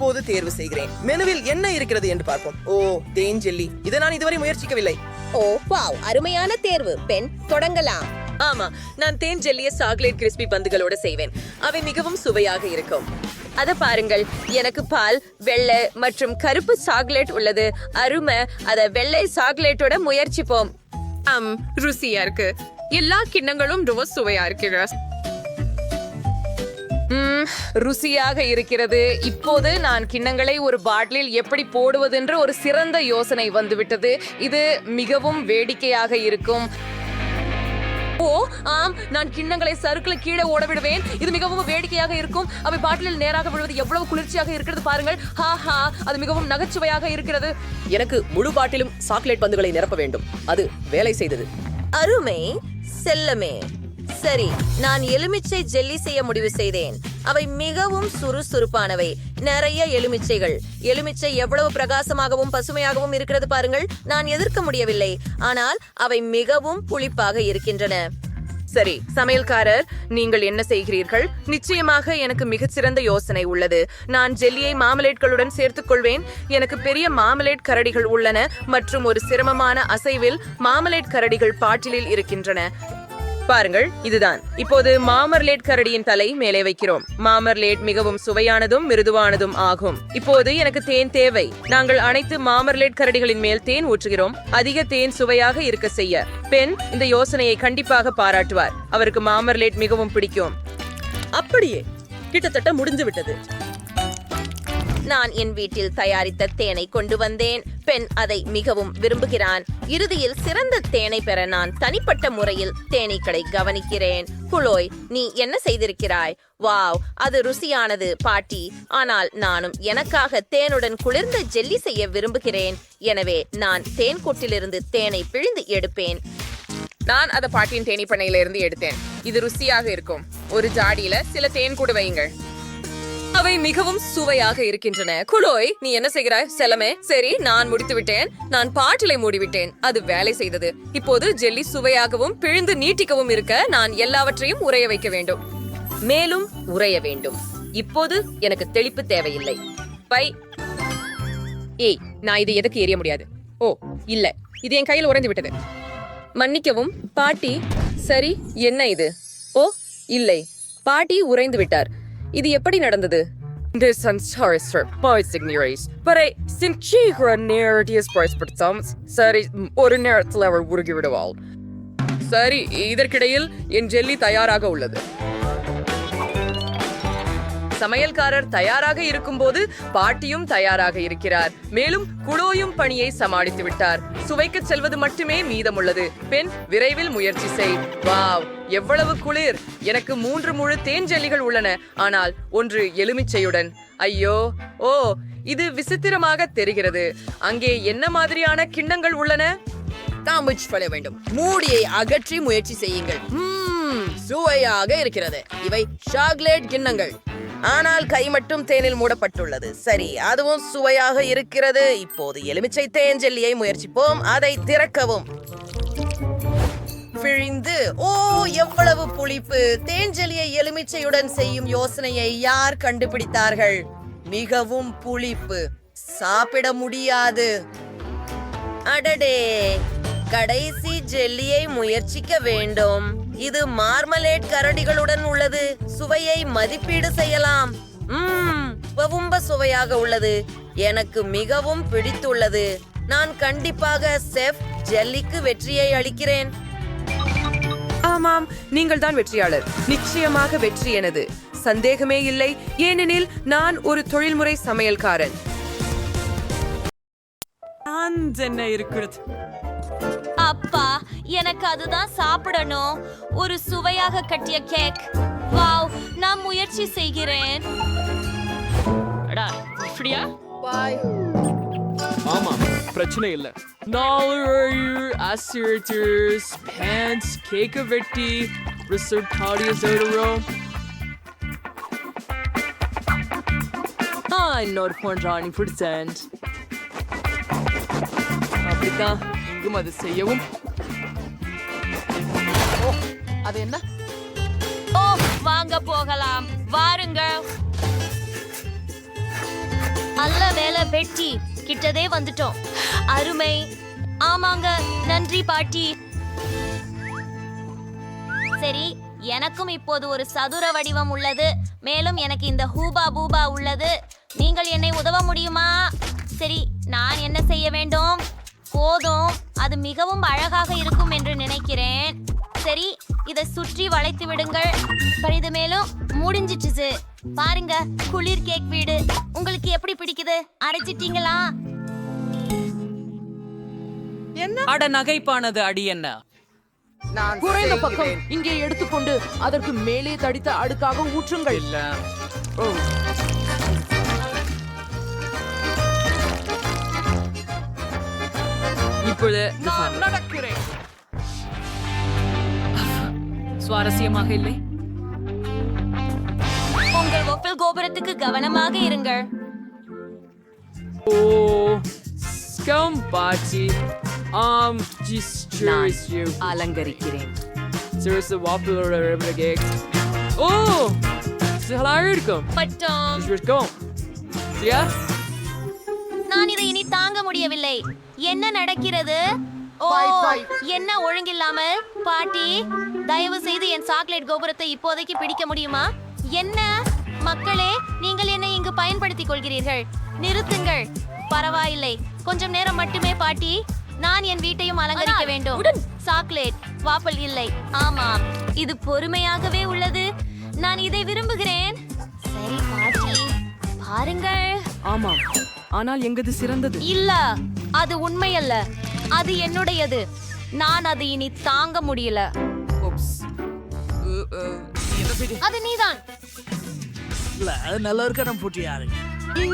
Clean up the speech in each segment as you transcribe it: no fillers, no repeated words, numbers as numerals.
இப்போது தேர்வு செய்கிறேன். மெனுவில் என்ன இருக்கிறது என்று பார்ப்போம். ஓ, தேன் ஜெல்லி. இதை நான் இதுவரை முயற்சிக்கவில்லை. ஓ வாவ், அருமையான தேர்வு. பெண், தொடங்கலாம். ஆமா, நான் தேன் ஜெல்லிய சாக்லேட் கிறிஸ்பி பந்துகளோட செய்வேன். அவை மிகவும் சுவையாக இருக்கும். அத பாருங்கள், எனக்கு பால், வெள்ளை மற்றும் கருப்பு சாக்லேட் உள்ளது. அருமை. அத வெள்ளை சாக்லேட்டோட முயற்சிப்போம். ருசியா இருக்கு. எல்லா கிண்ணங்களும் ரொம்ப சுவையா இருக்கிறது. ருசியாக இருக்கிறது. இப்போது நான் கிண்ணங்களை ஒரு பாட்டிலில் எப்படி போடுவது என்ற ஒரு சிறந்த யோசனை வந்துவிட்டது. இது மிகவும் வேடிக்கையாக இருக்கும். ஓ ஆம், நான் கிண்ணங்களை சறுக்குல கீழே ஓட விடுவேன். இது மிகவும் வேடிக்கையாக இருக்கும். அவை பாட்டிலில் நேராக விழுவது எவ்வளவு குளிர்ச்சியாக இருக்கிறது பாருங்கள். ஹா, அது மிகவும் நகைச்சுவையாக இருக்கிறது. எனக்கு முழு பாட்டிலும் சாக்லேட் பந்துகளை நிரப்ப வேண்டும். அது வேலை செய்தது. அருமை. செல்லமே. சரி, நான் எலுமிச்சை ஜெல்லி செய்ய முடிவு செய்தேன். அவை மிகவும் சுறுசுறுப்பானவை. நிறைய எலுமிச்சைகள். எலுமிச்சை எவ்வளவு பிரகாசமாகவும் பசுமையாகவும் இருக்கிறது பாருங்கள். நான் எதிர்க்க முடியவில்லை. ஆனால் அவை மிகவும் புளிப்பாக இருக்கின்றன. சரி, சமையல்காரர், நீங்கள் என்ன செய்கிறீர்கள்? நிச்சயமாக எனக்கு மிகச்சிறந்த யோசனை உள்ளது. நான் ஜெல்லியை மாமலேட்களுடன் சேர்த்துக் கொள்வேன். எனக்கு பெரிய மாமலேட் கரடிகள் உள்ளன மற்றும் ஒரு சிரமமான அசைவில் மாமலேட் கரடிகள் பாட்டிலில் இருக்கின்றன. பாருங்கள், இதுதான். இப்போது மாமர்லேட் கரடியின் தலை மேலே வைக்கிறோம். மாமர்லேட் மிகவும் சுவையானதும் மிருதுவானதும் ஆகும். இப்போது எனக்கு தேன் தேவை. நாங்கள் அனைத்து மாமர்லேட் கரடிகளின் மேல் தேன் ஊற்றுகிறோம். அதிக தேன் சுவையாக இருக்க செய்ய. பெண் இந்த யோசனையை கண்டிப்பாக பாராட்டுவார். அவருக்கு மாமர்லேட் மிகவும் பிடிக்கும். அப்படியே கிட்டத்தட்ட முடிந்து விட்டது. நான் என் வீட்டில் தயாரித்த தேனை கொண்டு வந்தேன். பெண் அதை மிகவும் விரும்புகிறான். இறுதியில் சிறந்த தேனை பெற நான் தனிப்பட்ட முறையில் தேனீக்களை கவனிக்கிறேன். குளோய், நீ என்ன செய்திருக்கிறாய்? வாவ், அது ருசியானது பாட்டி. ஆனால் நானும் எனக்காக தேனுடன் குளிர்ந்த ஜெல்லி செய்ய விரும்புகிறேன். எனவே நான் தேன் கூட்டிலிருந்து தேனை பிழிந்து எடுப்பேன். நான் அதை பாட்டியின் தேனீ பண்ணையிலிருந்து எடுத்தேன். இது ருசியாக இருக்கும். ஒரு ஜாடியில சில தேன் கூட வையுங்கள். அவை மிகவும் சுவையாக இருக்கின்றன. குளோய், நீ என்ன செய்கிறாய்? செல்லமே. சரி, நான் முடித்து விட்டேன். நான் பாட்டிலை மூடிவிட்டேன். அது வேலை செய்தது. இப்போது ஜெல்லி சுவையாகவும் பிழிந்து நீட்டிக்கவும் இருக்க நான் எல்லாவற்றையும் உறைய வைக்க வேண்டும். மேலும் உறைய வேண்டும். இப்போது எனக்கு தெளிப்பு தேவையில்லை. ஏய், நான் இது எதுக்கு எரிய முடியாது? ஓ இல்ல, இது என் கையில் உறைந்து விட்டது. மன்னிக்கவும் பாட்டி. சரி, என்ன இது? ஓ இல்லை, பாட்டி உறைந்து விட்டார். இது எப்படி நடந்தது? சரி, ஒரு நேரத்தில் அவள் உருகி விடுவாள். சரி, இதற்கிடையில் என் ஜெல்லி தயாராக உள்ளது. சமையல்காரர் தயாராக இருக்கும்போது பாட்டியும் தயாராக இருக்கிறார். மேலும் குளோயும் பணியை சமாளித்து விட்டார். சுவைக்க செல்வது மட்டுமே மீதமுள்ளது. பெண், விரைவில் முயற்சி செய். வாவ், எவ்வளவு குளிர்! எனக்கு 3 முழு தேன் ஜெல்லிகள் உள்ளன, ஆனால் ஒன்று எலுமிச்சையுடன். ஐயோ, ஓ, இது விசித்திரமாக தெரிகிறது. அங்கே என்ன மாதிரியான கிண்ணங்கள் உள்ளன? தாமுச் பண்ண வேண்டும். மூடியை அகற்றி முயற்சி செய்யுங்கள். சுவையாக இருக்கிறது. இவை சாக்லேட் கிண்ணங்கள். ஆனால் கை மட்டும் தேனில் மூடப்பட்டுள்ளது. சரி, அதுவும் சுவையாக இருக்கிறது. இப்போது எலுமிச்சை தேன் ஜெல்லியை முயற்சிப்போம். அதை திறக்கவும். பிழிந்து. ஓ, எவ்வளவு புளிப்பு! தேன் ஜெல்லியை எலுமிச்சையுடன் செய்யும் யோசனையை யார் கண்டுபிடித்தார்கள்? மிகவும் புளிப்பு. சாப்பிட முடியாது. அடடே, கடைசி ஜெல்லியை முயற்சிக்க வேண்டும். இது மார்மலேட் கரடிகளுடன் உள்ளது. சுவையை மதிப்பீடு செய்யலாம். ரொம்ப சுவையாக உள்ளது. எனக்கு மிகவும் பிடித்துள்ளது. நான் கண்டிப்பாக செஃப் ஜெல்லிக்கு வெற்றியை அளிக்கிறேன். ஆமாம், நீங்கள் தான் வெற்றியாளர். நிச்சயமாக வெற்றி எனது. சந்தேகமே இல்லை. ஏனெனில் நான் ஒரு தொழில்முறை சமையல்காரன். என்ன இருக்கிறது? அப்பா, எனக்கு அதுதான் சாப்பிடணும். ஒரு சுவையாக கட்டிய கேக். வாவ், நான் முயற்சி செய்கிறேன். ஆமா, பிரச்சனை இல்ல. 4 அசிர்டர்ஸ் பேன்ஸ் கேக்க வெட்டி ரிசர்டாடிய செய்றோம். இன்னொரு 20%. அப்படித்தான் இங்கும் அது செய்யவும். அது என்ன? ஓ, வாங்க போகலாம். வாருங்க. பெட்டி கிட்டதே வந்துட்டோம். அருமை. ஆமாங்க, நன்றி பாட்டி. சரி, எனக்கும் இப்போது ஒரு சதுர வடிவம் உள்ளது. மேலும் எனக்கு இந்த ஹூபா பூபா உள்ளது. நீங்கள் என்னை உதவ முடியுமா? சரி, நான் என்ன செய்ய வேண்டும்? போதும், அது மிகவும் அழகாக இருக்கும் என்று நினைக்கிறேன். சரி, இதை சுற்றி வளைத்து விடுங்கள். இது மேலும் முடிஞ்சிச்சு. பாருங்க, குளிர் கேக் வீடு. உங்களுக்கு எப்படி பிடிக்குது? அரைச்சிட்டீங்களா? அட நகைப்பானது அடி என்ன நான் குறைந்த செய்கிறேன். பக்கம் இங்கே எடுத்துக்கொண்டு அதற்கு மேலே தடித்த அடுக்காக ஊற்றுங்கள். இல்ல ஓ, இப்பொழுது நான் நடக்கிறேன். சுவாரஸ்யமாக இல்லை. உங்கள் ஒப்பில் கோபுரத்துக்கு கவனமாக இருங்கள். ஓ, ஸ்கம் பாட்டி. Just curious you. அலங்கரிக்கிறேன். Seriously, waffle cake. Oh, நல்லா இருக்கும். பட்டம். இருக்கும். சரியா? நான் இதை இனி தாங்க முடியவில்லை. என்ன நடக்கிறது? ஓ, என்ன ஒழுங்கில்லாமல்? பாட்டி, தயவு செய்து என் சாக்லேட் கோபுரத்தை இப்போதைக்கு பிடிக்க முடியுமா? என்ன மக்களே, நீங்கள் என்னை இங்கு பயன்படுத்திக் கொள்கிறீர்கள். நிறுத்துங்கள். பரவாயில்லை, கொஞ்சம் நேரம் மட்டுமே பாட்டி. நான் என் வீட்டையும் அலங்கரிக்க வேண்டும். சாக்லேட் வாஃபிள் இல்லை. ஆமாம், இது பொறுமையாகவே உள்ளது. நான் இதை விரும்புகிறேன். சரி பாட்டி, பாருங்கள். ஆமாம், ஆனால் எங்கது சிறந்தது. இல்ல, அது உண்மையல்ல. அது என்னுடையது. நான் அது இனி தாங்க முடியல. அது நீதான்.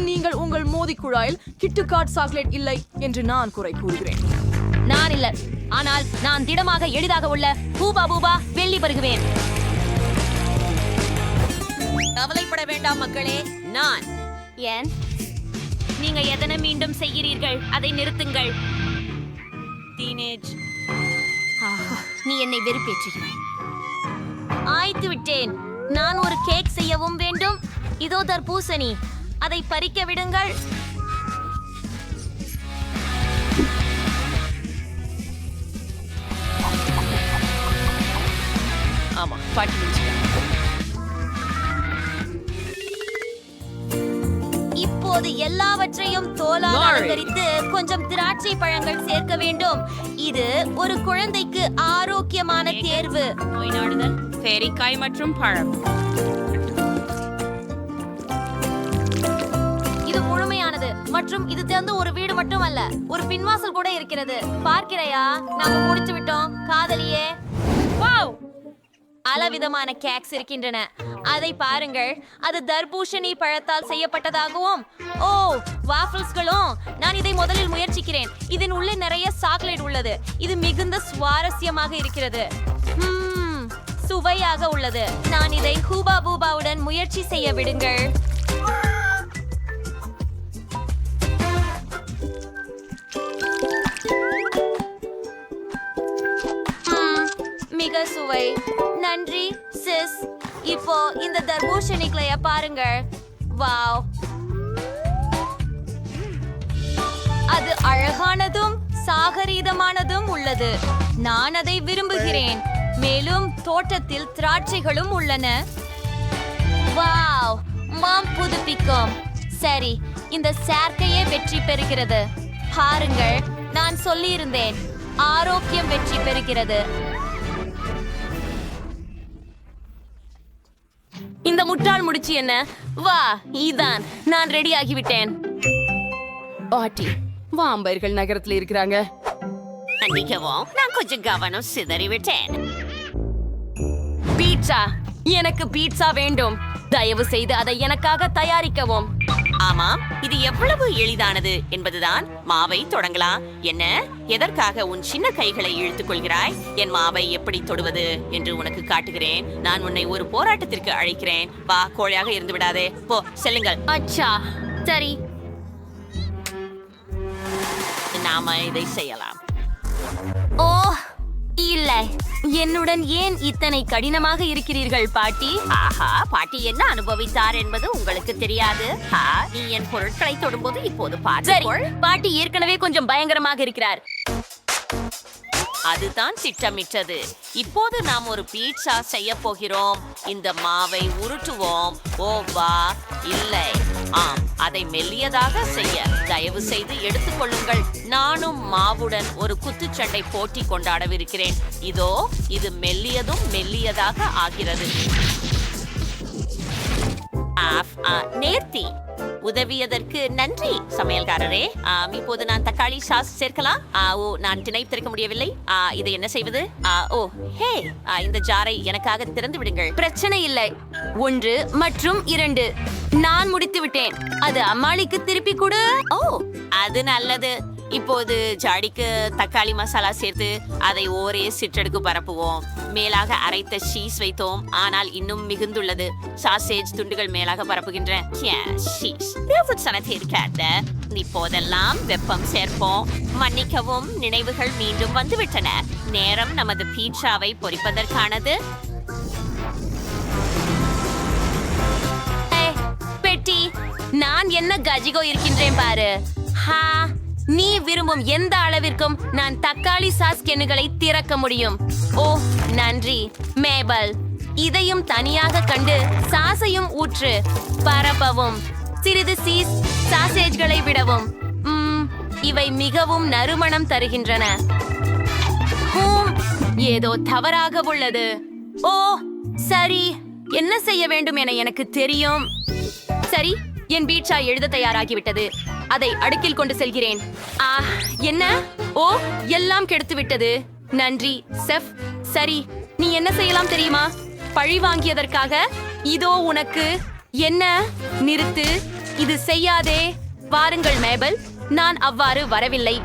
நீங்கள் உங்கள் மோதி குழாயில் கிட்டுக்காட் சாக்லேட் இல்லை என்று நான் குறை கூறுகிறேன். நான் இல்ல, ஆனால் நான் திடமாக எளிதாக உள்ள பூபா பூபா வெள்ளி பருகுவேன். கவலைப்பட வேண்டாம் மக்களே, நான். ஏன் நீங்க எதனை மீண்டும் செய்கிறீர்கள்? அதை நிறுத்துங்கள். டீனேஜ். நீ என்னை வெறுப்பேற்றுகிறாய். ஆய்த்து விட்டேன். நான் ஒரு கேக் செய்யவும் வேண்டும். இதோ தர்பூசணி. அதை பறிக்க விடுங்கள். ஆமா, பாட்டி முடிச்சிட்டேன். இப்போது எல்லாவற்றையும் தோலால் அலங்கரித்து கொஞ்சம் திராட்சை பழங்கள் சேர்க்க வேண்டும். இது ஒரு குழந்தைக்கு ஆரோக்கியமான தேர்வு. நோய் நாடுதல், பேரிக்காய் மற்றும் பழம். இது முழுமையானது மற்றும் இது திறந்த ஒரு வீடு மட்டுமல்ல, ஒரு பின்வாசல் கூட இருக்கிறது. பார்க்கிறையா? நாம முடிச்சு விட்டோம் காதலியே. வாவ், பலவிதமான கேக்ஸ் இருக்கின்றன. அதை பாருங்கள். அது தர்பூசணி பழத்தால் செய்யப்பட்டதாகவும். ஓ, வாஃபிள்ஸ்களும். நான் இதை முதலில் முயற்சிக்கிறேன். இதன் உள்ளே நிறைய சாக்லேட் உள்ளது. இது மிகுந்த சுவாரஸ்யமாக இருக்கிறது. சுவையாக உள்ளது. நான் இதை ஹூபா பூபாவுடன் முயற்சி செய்ய விடுங்கள். மிக சுவை. நன்றி சிஸ். இப்போ இந்த தர்பூசணிகளைய பாருங்கள். வாவ், அது அழகானதும் சாகரீதமானதும் உள்ளது. நான் அதை விரும்புகிறேன். மேலும் தோட்டத்தில் திராட்சைகளும் உள்ளன. வாவ், மாம் புதுப்பிக்கும். சரி, இந்த சேர்க்கையே வெற்றி பெறுகிறது. பாருங்கள், நான் சொல்லியிருந்தேன், ஆரோக்கியம் வெற்றி பெறுகிறது. இந்த முட்டாள் முடிச்சு என்ன? வா, இதான் நான் ரெடி ஆகிவிட்டேன். பாட்டி, வாம்பயர்கள் நகரத்துல இருக்கிறாங்க. மன்னிக்கவும், நான் கொஞ்சம் கவனம் சிதறிவிட்டேன். பீட்சா, எனக்கு பீட்சா வேண்டும். தயவு செய்து அதை எனக்காக தயாரிக்கவும். ஆமாம், இது எவ்வளவு எளிதானது என்பதுதான். மாவை தொடங்கலாம். என்ன, எதற்காக உன் சின்ன கைகளை இழுத்துக் கொள்கிறாய்? என் மாவை எப்படி தொடுவது என்று உனக்கு காட்டுகிறேன். நான் உன்னை ஒரு போராட்டத்திற்கு அழைக்கிறேன். வா, கோழையாக இருந்து விடாதே. போ, செல்லுங்கள். அச்சா, சரி. நாம இதை செய்யலாம். ஓ இல்ல, இல்லை, என்னுடன் ஏன் இத்தனை கடினமாக இருக்கிறீர்கள் பாட்டி? ஆஹா, பாட்டி என்ன அனுபவித்தார் என்பது உங்களுக்கு தெரியாது. நீ என் பொருட்களை தொடும்போது இப்போது பாரு. பாட்டி ஏற்கனவே கொஞ்சம் பயங்கரமாக இருக்கிறார். அதுதான் திட்டமிட்டது. இப்போது நாம் ஒரு பீட்சா செய்ய போகிறோம். இந்த மாவை உருட்டுவோம். ஓ வா, இல்லை, ஆம், அதை மெல்லியதாக செய்ய தயவு செய்து எடுத்துக்கொள்ளுங்கள். நானும் மாவுடன் ஒரு குத்துச்சண்டை போட்டி கொண்டாடவிருக்கிறேன். இதோ இது மெல்லியதும் மெல்லியதாக ஆகிறது. நேர்த்தி, உதவியதற்கு நன்றி சமையல்காரரே. இப்போது நான் தக்காளி சாஸ் சேர்க்கலாம். ஓ, நான் திணைத்திருக்க முடியவில்லை. இதை என்ன செய்வது? ஓ ஹே, இந்த ஜாரை எனக்காக திறந்து விடுங்கள். பிரச்சனை இல்லை. 1 மற்றும் 2 நான் முடித்து விட்டேன். அது அம்மாளிக்கு திருப்பி கொடு. ஓ, அது நல்லது. இப்போது ஜாடிக்கு தக்காளி மசாலா சேர்த்து அதை ஒரே சிற்றடுக்கு பரப்புவோம். மேலாக அரைத்த சீஸ் வைத்தோம், ஆனால் இன்னும் மிகுந்துள்ளது. சாசேஜ் துண்டுகள் மேலாக பரப்புகின்றன. இப்போதெல்லாம் வெப்பம் சேர்ப்போம். மன்னிக்கவும், நினைவுகள் மீண்டும் வந்துவிட்டன. நேரம் நமது பீட்சாவை பொரிப்பதற்கானது. பெட்டி, நான் என்ன கஜிகோ இருக்கின்றேன் பாரு. நீ விரும்பும் எந்த அளவிற்கும் நான் தக்காளி சாஸ் கேனுகளை திறக்க முடியும். ஓ நன்றி மேபல். இதையும் தனியாக கண்டு சாஸையும் ஊற்று. பரப்பவும். சிறிது சீஸ் சாசேஜ்களை விடவும். இவை மிகவும் நறுமணம் தருகின்றன. ஏதோ தவறாக உள்ளது. ஓ சரி, என்ன செய்ய வேண்டும் என எனக்கு தெரியும். சரி, என் பீட்சா எழுத தயாராகிவிட்டது. அதை அடுக்கில் கொண்டு செல்கிறேன். என்ன? ஓ, எல்லாம் கெடுத்து விட்டது. நன்றி செஃப். சரி, நீ என்ன செய்யலாம் தெரியுமா? பழி வாங்கியதற்காக இதோ உனக்கு. என்ன? நிறுத்து, இது செய்யாதே. வாருங்கள் மேபல், நான் அவ்வாறு வரவில்லை.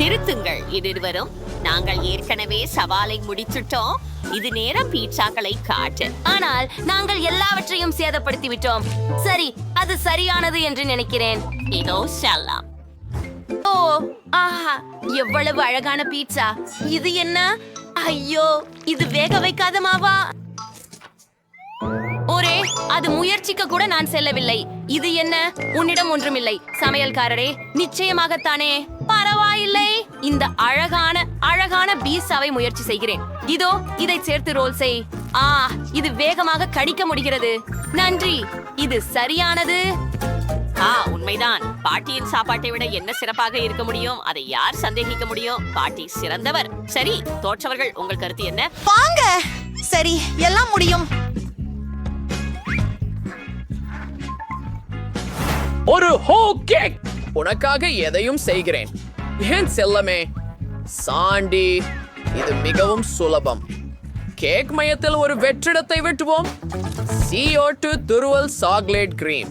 நிறுத்துங்கள் இருவரும். நாங்கள் ஏற்கனவே சவாலை முடிச்சிட்டோம். இது நேரம் பீட்சாக்களை காட்டு. ஆனால் நாங்கள் எல்லாவற்றையும் சேதப்படுத்தி விட்டோம். சரி, அது சரியானது என்று நினைக்கிறேன். இதோ செல்லாம். ஓ ஆஹா, எவ்வளவு அழகான பீட்சா. இது என்ன? ஐயோ, இது வேக வைக்காத மாவா? ஒரே, அது முயற்சிக்க கூட நான் செல்லவில்லை. இது என்ன? உன்னிடம் ஒன்றுமில்லை சமையல்காரரே. நிச்சயமாகத்தானே. பரவாயில்லை. இந்த அழகான பீஸாவை முயற்சி செய்கிறேன். இதோ இதை சேர்த்து ரோல் செய். இது வேகமாக கடிக்க முடிகிறது. நன்றி, இது சரியானது. உண்மைதான். பாட்டியின் சாப்பாட்டை விட என்ன சிறப்பாக இருக்க முடியும்? அதை யார் சந்தேகிக்க முடியும்? பாட்டி சிறந்தவர். சரி, தோற்றவர்கள், உங்கள் கருத்து என்ன? வாங்க. சரி, எல்லாம் முடியும். ஒரு ஹோ கேக். உனக்காக எதையும் செய்கிறேன். ஏன் செல்லமே? சாண்டி, இது மிகவும் சுலபம். கேக் மையத்தில் ஒரு வெற்றிடத்தை வெட்டுவோம். CO2 துருவல் சாக்லேட் கிரீம்,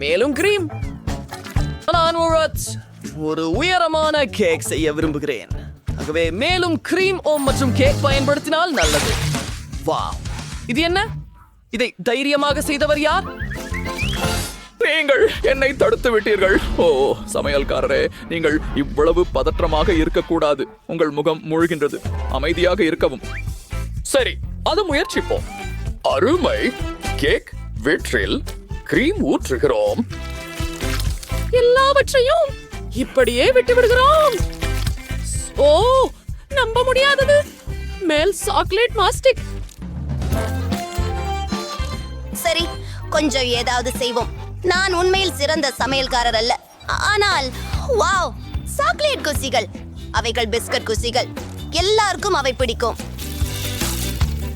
மேலும் கிரீம். நான் ஒரு உயரமான கேக் செய்ய விரும்புகிறேன். ஆகவே மேலும் கிரீம் மற்றும் கேக் பயன்படுத்தினால் நல்லது. வாவ், இது என்ன? இதை தைரியமாக செய்தவர் யார்? நீங்கள் என்னை தடுத்து விட்டீர்கள். ஓ சமையல்காரரே, நீங்கள் இவ்வளவு பதற்றமாக இருக்கக்கூடாது. உங்கள் முகம் மூழ்கின்றது. அமைதியாக இருக்கவும். சரி, அது முயற்சிப்போம். அருமை. கேக் வீற்றில் கிரீம் ஊற்றுகிறோம். எல்லாவற்றையும் இப்படியே விட்டு விடுகிறோம். ஓ, நம்ப முடியாதது. மேல் சாக்லேட் மாஸ்டிக். சரி, கொஞ்சம் ஏதாவது செய்வோம். நான் உண்மையில் சிறந்த சமையல்காரர் அல்ல, ஆனால் வாவ், சாக்லேட் குசிகள். அவைகள் பிஸ்கட் குசிகள். எல்லாருக்கும் அவை பிடிக்கும்.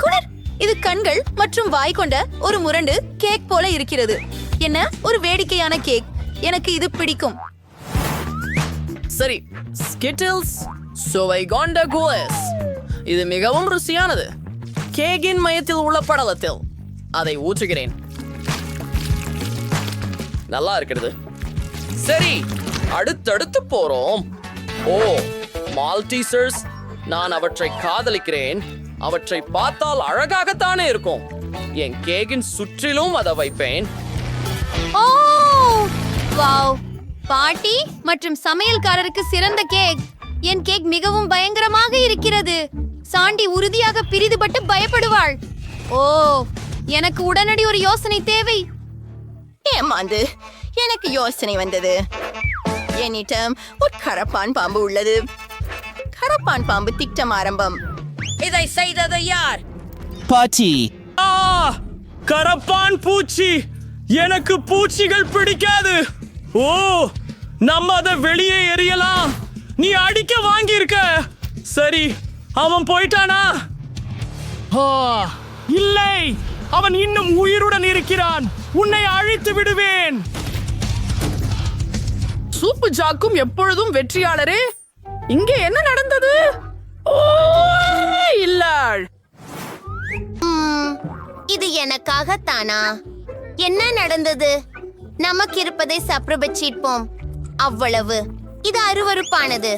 குளிர். இது கண்கள் மற்றும் வாய் கொண்ட ஒரு முரண்டு கேக் போல இருக்கிறது. என்ன ஒரு வேடிக்கையான கேக். எனக்கு இது பிடிக்கும். சரி, ஸ்கிட்டில்ஸ் சுவை கொண்ட குலேஸ். இது மிகவும் ருசியானது. கேக்கின் மையத்தில் உள்ள படலத்தில் அதை ஊற்றுகிறேன். நல்லா இருக்கிறது. சரி, அடுத்தடுத்து போறோம். ஓ மால்டீசர்ஸ், நான் அவற்றை காதலிக்கிறேன். அவற்றை பார்த்தால் அழகாகத்தானே இருக்கும். என் கேக்கின் சுற்றிலும் அதை வைப்பேன். ஓ வாவ், பாட்டி மற்றும் சமையல்காரருக்கு சிறந்த கேக். என் கேக் மிகவும் பயங்கரமாக இருக்கிறது. சாண்டி உறுதியாக பிரிதுபட்டு பயப்படுவாள். ஓ, எனக்கு உடனடி ஒரு யோசனை தேவை. ஏமாந்து எனக்கு யோசனை வந்தது. என்னிடம் ஒரு கரப்பான் பாம்பு உள்ளது. கரப்பான் பாம்பு திட்டம் ஆரம்பம். இதை செய்தது யார்? பாட்டி. கரப்பான் பூச்சி. எனக்கு பூச்சிகள் பிடிக்காது. ஓ, நம்ம அதை வெளியே எறியலாம். நீ அடிக்க வாங்கியிருக்க. சரி, அவன் போயிட்டானா? இல்லை, அவன் இன்னும் உயிருடன் இருக்கிறான். உன்னை அழித்து விடுவேன். சூப்பு ஜாக்கும் எப்பொழுதும் வெற்றியாளரே. இங்கே என்ன நடந்தது? ஓ, இல்லாள். இது எனக்காகத்தானா? என்ன நடந்தது? நமக்கு இருப்பதை சப்ரபச்சிப்போம். அவ்வளவு. இது அருவருப்பானது.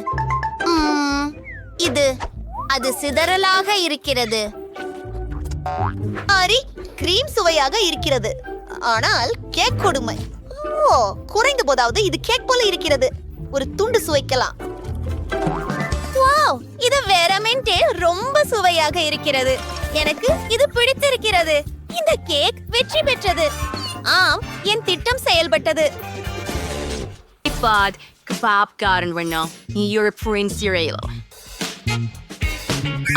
அது சிதறலாக இருக்கிறது. ஆரி, கிரீம் சுவையாக இருக்கிறது. ஆனால் கேக் கொடுமை. ஓ, குறைந்த போதாவது இது கேக் போல இருக்கிறது. ஒரு துண்டு சுவைக்கலாம். வாவ், இது வெரமெண்டே ரொம்ப சுவையாக இருக்கிறது. எனக்கு இது பிடித்திருக்கிறது. இந்த கேக் வெற்றி பெற்றது. ஆம், என் திட்டம் செயல்பட்டது. But kebabgarden வேணும். European cereal.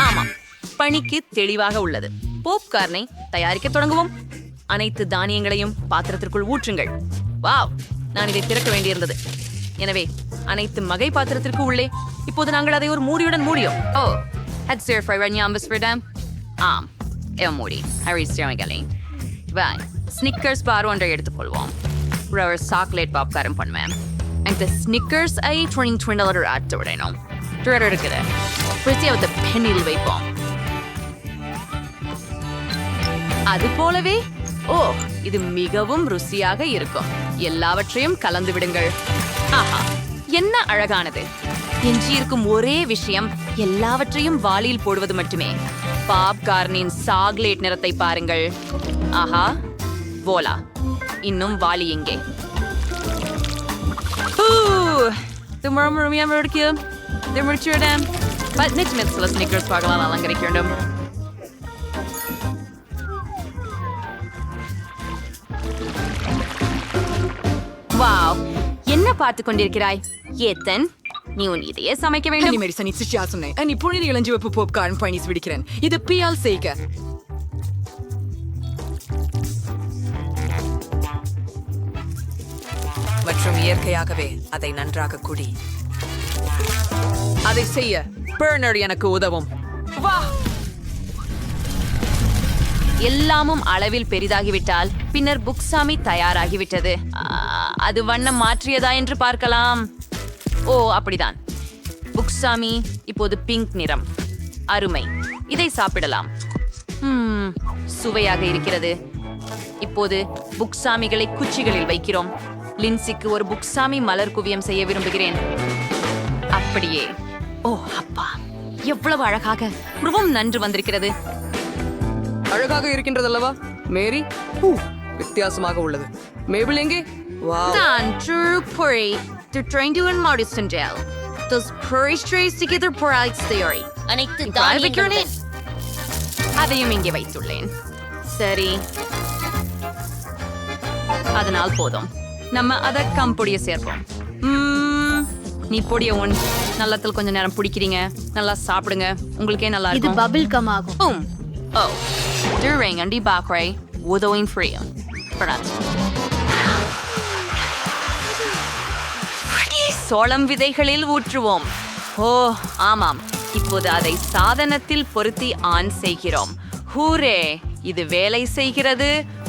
ஆமாம், பணிக்கு தெளிவாக உள்ளது. பாப்கார்னை தயாரிக்க தொடங்குவோம். அனைத்து தானியங்களையும் பாத்திரத்திற்குள் ஊற்றுங்கள். வாவ், நான் இதை திறக்க வேண்டியிருந்தது. எனவே அனைத்து மகை பாத்திரத்திற்கு உள்ளே இப்போது நாங்கள் அதை ஒரு மூடியுடன் மூடியோம். ஓ, அது stir fry ரன்யாம்பஸ் ஃப்ரிடம். ஆம், மூடி ஹரிஸ்டமிகளை வாய் ஸ்னிக்கர்ஸ் பார் ஒன்றை எடுத்துக்கொள்வோம். ஒரு சாக்லேட் பாப்காரம் பண்ணுவேன். அந்த ஸ்னிக்கர்ஸ் ஐ $20 ஆட்டு விடணும். இருக்குது பிரத்தியாவத்தை பெண்ணில் வைப்போம். அது போலவே ஓ, இது மிகவும் ருசியாக இருக்கும். எல்லாவற்றையும் கலந்து விடுங்கள். ஆஹா, என்ன அழகானது. எஞ்சியிருக்கும் ஒரே விஷயம் எல்லாவற்றையும் வாளியில் போடுவது மட்டுமே. பாப்கார்னின் சாக்லேட் நிறத்தை பாருங்கள். ஆஹா, போலா. இன்னும் வாளி எங்கே? ஸ்னிக்கர்ஸ் பார்க்கலாம் அலங்கரிக்க வேண்டும். வாவ், என்ன பார்த்து கொண்டிருக்கிறாய்? ஏத்தன், நீ உன் இதையே சமைக்க வேண்டும். இது பியால் செய்க. மற்றும் இயற்கையாகவே அதை நன்றாக குடி. அதை செய்ய பர்னர் எனக்கு உதவும். வா, எல்லாமும் அளவில் பெரிதாகிவிட்டால் பின்னர் புக்சாமி தயாராகிவிட்டது. அது வண்ணம் மாற்றியதா என்று பார்க்கலாம். ஓ, அப்படிதான். புக்சாமி இப்போது பிங்க் நிறம். அருமை, இதை சாப்பிடலாம். சுவையாக இருக்கிறது. இப்போது புக்சாமிகளை குச்சிகளில் வைக்கிறோம். லின்சிக்கு ஒரு புக்சாமி மலர் குவியம் செய்ய விரும்புகிறேன். அப்படியே. ஓ அப்பா, எவ்வளவு அழகாக உருவம் நன்று வந்திருக்கிறது. அழகாக இருக்கின்றது அல்லவா மேரி? வித்தியாசமாக உள்ளது. மேபிள் எங்கே? Dan true puri to trying to in modern gel. Those puri strays together provides theory. அனைத்து தானியங்களும் அதையும் இங்கே வைத்துள்ளேன். சரி, அதனால் போதும். நம்ம அதை கம்பொடிய சேர்ப்போம். நீ பொடிய நல்லத்தில் கொஞ்ச நேரம் பிடிக்கிறீங்க. நல்லா சாப்பிடுங்க, உங்களுக்கே நல்லா இது இருக்கும். பபிள் கம் ஆகும். ஓ, during and bakray உதவின் free. சோளம் விதைகளில் ஊற்றுவோம். ஓ ஆமாம், இப்போது அதை சாதனத்தில் பொருத்தி ஆன் செய்கிறோம். ஹூரே, இது வேலை செய்கிறது.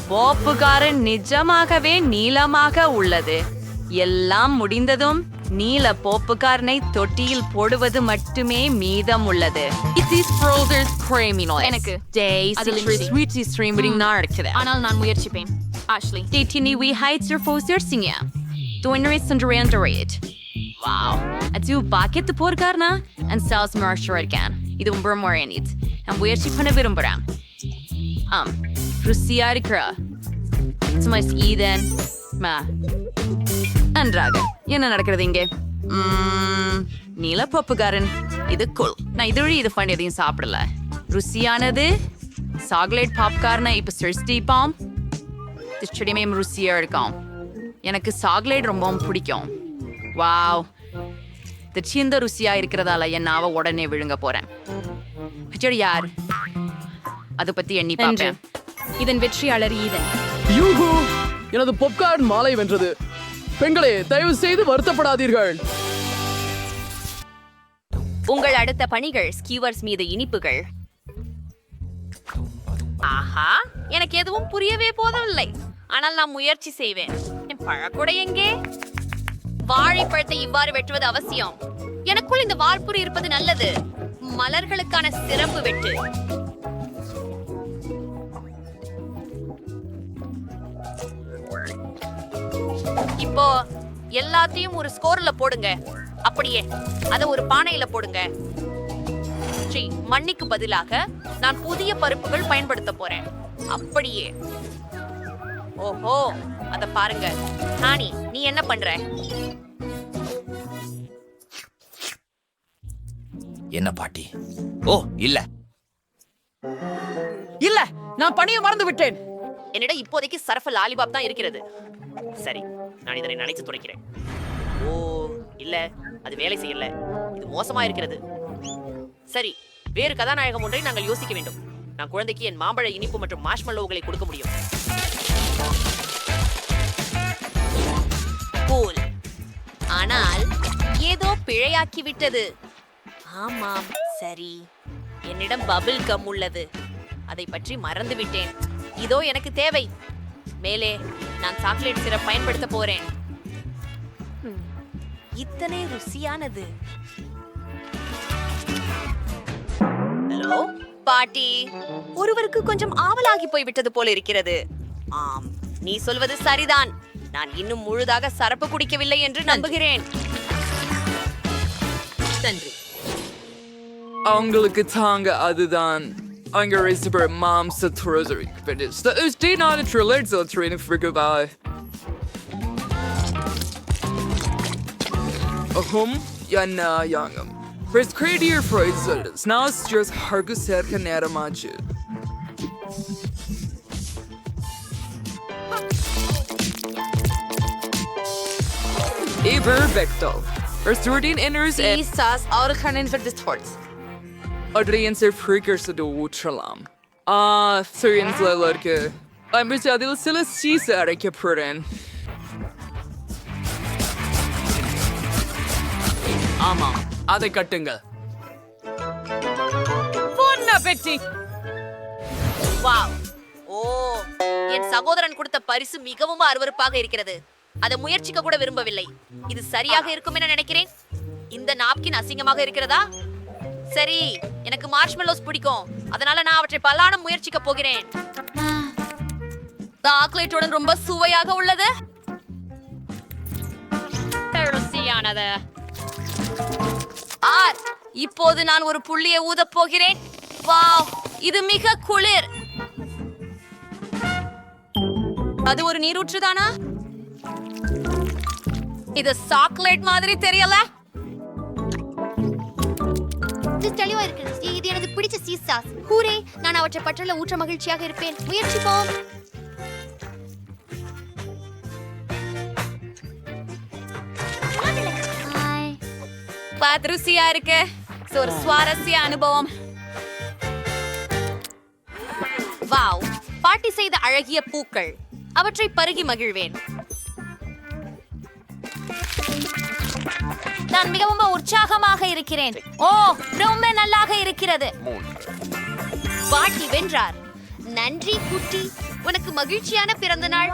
போப்புகாரன் நிஜமாகவே நீளமாக உள்ளது. எல்லாம் முடிந்ததும் நீல போப்புகாரனை தொட்டியில் போடுவது மட்டுமே மீதம் உள்ளது. எனக்கு ஆனால் நான் முயற்சிப்பேன். Ashley, we heights your foster singing. Wow, அது பாக்கெட் போர்காரனா and sells more again. இது ரொம்ப மோரேனிட். நான் முயற்சி பண்ண விரும்புறேன். ருசியா இருக்கிற சும்மாஸ் ஈதன் நன்றாக. என்ன நடக்கிறது இங்கே? நீலப்பப்புகாரன் இது கூல். நான் இது பண்ணி எதையும் சாப்பிடல. ருசியானது சாக்லேட் பாப்கார்னை இப்ப சிருஷ்டிப்பாம். செடியுமே ருசியா இருக்கும். எனக்கு சாக்லேட் ரொம்பவும் பிடிக்கும். வாவ், இது சிந்த ருசியா இருக்கிறதால என்னாவ உடனே விழுங்க போறேன். யார் அதை பத்தி எண்ணி பார்ப்பேன். இதன் வெற்றியாளர் ஈதன். யூஹூ, எனது பாப்கார்ன் மாலை வென்றது. பெண்களே, தயவு செய்து வருத்தப்படாதீர்கள். உங்கள் அடுத்த பணிகள் ஸ்கியூவர்ஸ் மீது இனிப்புகள். ஆஹா, எனக்கு எதுவும் புரியவே போதவில்லை. ஆனால் நான் முயற்சி செய்வேன். என் பழக்கூடை எங்கே? வாழைப்பழத்தை இவ்வாறு வெட்டுவது அவசியம். எனக்குள் இந்த வார்ப்புரு இருப்பது நல்லது. மலர்களுக்கான சிறப்பு வெட்டு. இப்போ எல்லாத்தையும் ஒரு ஸ்கோர்ல போடுங்க. அப்படியே அத ஒரு பானையில போடுங்க. மண்ணிக்கு பதிலாக நான் புதிய பருப்புகள் பயன்படுத்த போறேன். அப்படியே. ஓஹோ, அத பாருங்க. ஹானி, நீ என்ன பண்ற? என்ன பாட்டி? ஓ இல்ல இல்ல, நான் பணியை மறந்து விட்டேன். என்னிடம் இப்போதைக்கு சரஃப லாலிபாப் தான் இருக்கிறது. சரி, நான் இதனை நினைத்து துடைக்கிறேன். ஓ இல்ல, அது வேலை செய்யல. இது மோசமா இருக்கிறது. சரி, வேறு கதாநாயகம் ஒன்றை நாங்கள் யோசிக்க வேண்டும். நான் குழந்தைக்கு என் மாம்பழ இனிப்பு மற்றும் மார்ஷ்மெல்லோவுகளை கொடுக்க முடியும். கூல். ஆனால் ஏதோ பிழையாக்கி விட்டது. ஆமாம், சரி. என்னிடம் பபிள் கம் உள்ளது. அதை பற்றி மறந்து விட்டேன். இதோ எனக்கு தேவை. மேலே நான் சாக்லேட் சிரப் பயன்படுத்த போறேன். இத்தனை ருசியானது. ஹலோ பாட்டி, ஒருவருக்கு கொஞ்சம் ஆவலாகி போய்விட்டது போல இருக்கிறது. ஆம், நீ சொல்வது சரிதான். நான் இன்னும் முழுதாக சரப்பு குடிக்கவில்லை என்று நம்புகிறேன். நன்றி. அவங்களுக்கு தாங்க அதுதான். அங்க ரெசிபர் மாம்ச ட்ரோசரி finish. The Ustinana Trillet so training for goodbye. Yana Youngum. First creator Freud now it's just Harguser Canada Machu. Eber Vector. First 13 inners and Sauce Autocanon for the torts. Adrianser precursor to Utralam. Syrians like I'm busy at the Celestia I kept put in. ஆமா, அதை கட்டுங்க. பொன்ன பெட்டி. Wow. ஓ, என் சகோதரன் கொடுத்த பரிசு மிகவும் அருவருப்பாக இருக்கிறது. அதை முயற்சிக்க கூட விரும்பவில்லை. இது சரியாக இருக்கும் என நினைக்கிறேன். இந்த நாப்கின் அசிங்கமாக இருக்கிறதா? சரி, எனக்கு மார்ஷ்மெல்லோஸ் பிடிக்கும். அதனால நான் அவற்றை பல்லானம் முயற்சிக்க போகிறேன். சாக்லேட்டுடன் ரொம்ப சுவையாக உள்ளது. ருசியானது. இப்போது நான் ஒரு புள்ளியை ஊதப் போகிறேன். வாவ், இது மிக குளிர். அது ஒரு நீரூற்றுதானா? இது சாக்லேட் மாதிரி தெரியல. இது தெளிவா இருக்கு. இது எனக்கு பிடிச்ச சீஸ் சாஸ். ஹூரே, நான் அவற்றை பற்றல ஊற்ற மகிழ்ச்சியாக இருப்பேன். முயற்சிப்போம். ருசியா இருக்கு. ஒரு சுவாரஸ்ய அனுபவம். வாவ், பாட்டி செய்த அழகிய பூக்கள். அவற்றை பருகி மகிழ்வேன். நான் மிகவும் உற்சாகமாக இருக்கிறேன். ஓ, ரொம்ப நல்லாக இருக்கிறது. பாட்டி வென்றார். நன்றி குட்டி, உனக்கு மகிழ்ச்சியான பிறந்த நாள்.